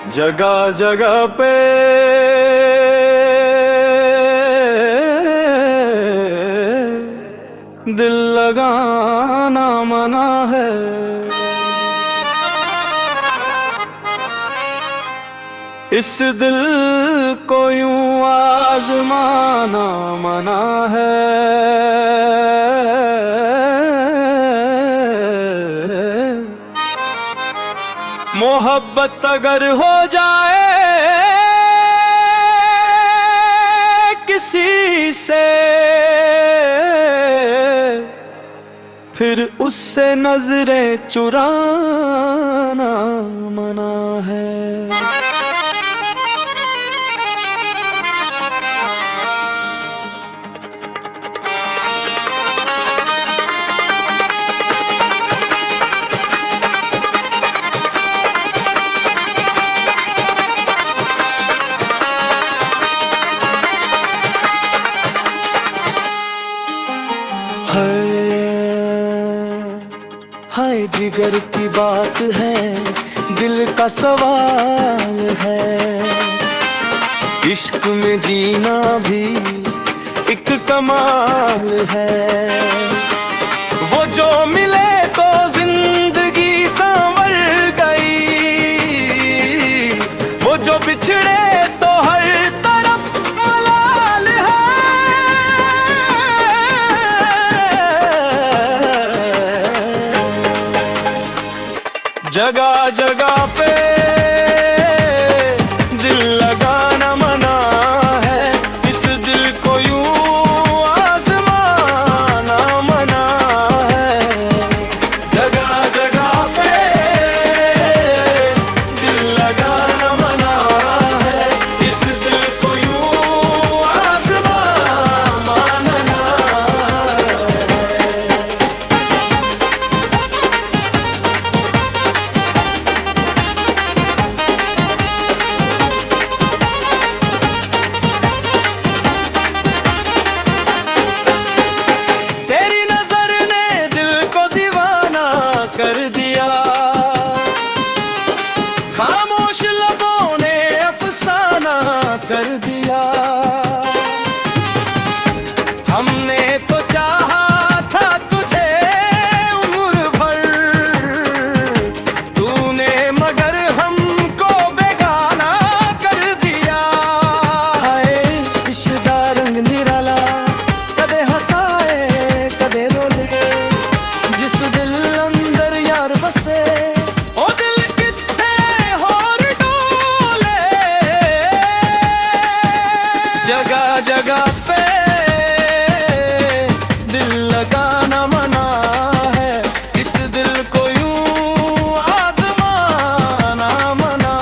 जगह जगह पे दिल लगाना मना है। इस दिल को यूं आजमाना मना है। मोहब्बत अगर हो जाए किसी से, फिर उससे नजरें चुराना मना है। हाय जिगर की बात है, दिल का सवाल है। इश्क में जीना भी एक कमाल है। वो जो मिले तो जिंदगी संवर गई, वो जो बिछड़े तो हर तरफ मलाल है। जगह जगह पे दिल लगाना मना है। इस दिल को यूं आजमाना मना है। जगह जगह पे दिल लगाना मना है। इस दिल को यूं आजमाना मना है। कर दिया खामोश लबों ने अफसाना कर दिया। हमने तो चाहा था तुझे उम्र भर, तूने मगर हमको बेगाना कर दिया। हाय इश्क़ दा रंग निराला, कदे हसाए कदे रोले। जिस दिल बसे ओ दिल कित्थे होर डोले। जगह जगह पे दिल लगाना मना है। इस दिल को यूं आजमाना मना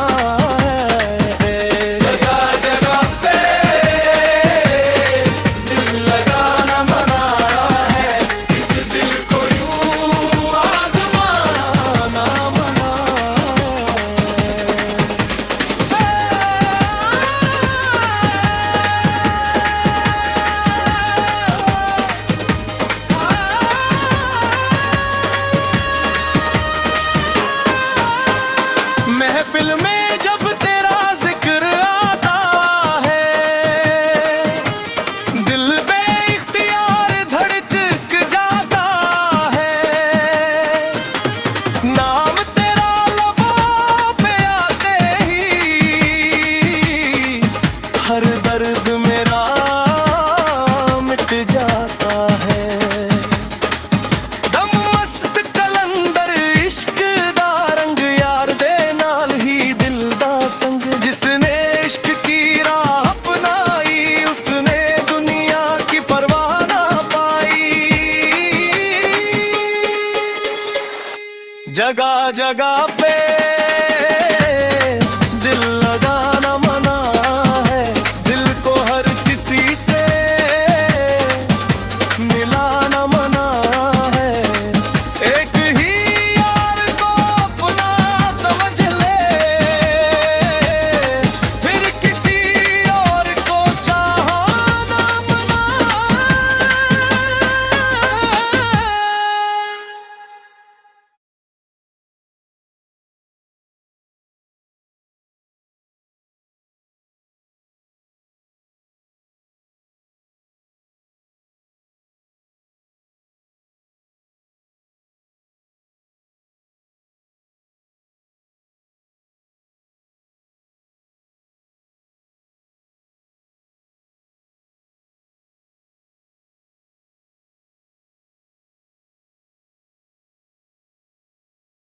है। जगह जगह पे दिल लगाना मना है। इस दिल को यूं आजमाना मना है। महफिल में जब तेरा जिक्र आता है, दिल बेइख्तियार धड़क जाता है। नाम तेरा लबों पे आते ही हर दर्द मेरा मिट जाता है। दम मस्त कलंदर इश्क दा रंग यार दे नाल ही दिल दा संग। जिसने इश्क की राह अपनाई उसने दुनिया की परवाह ना पाई। जगह जगह पे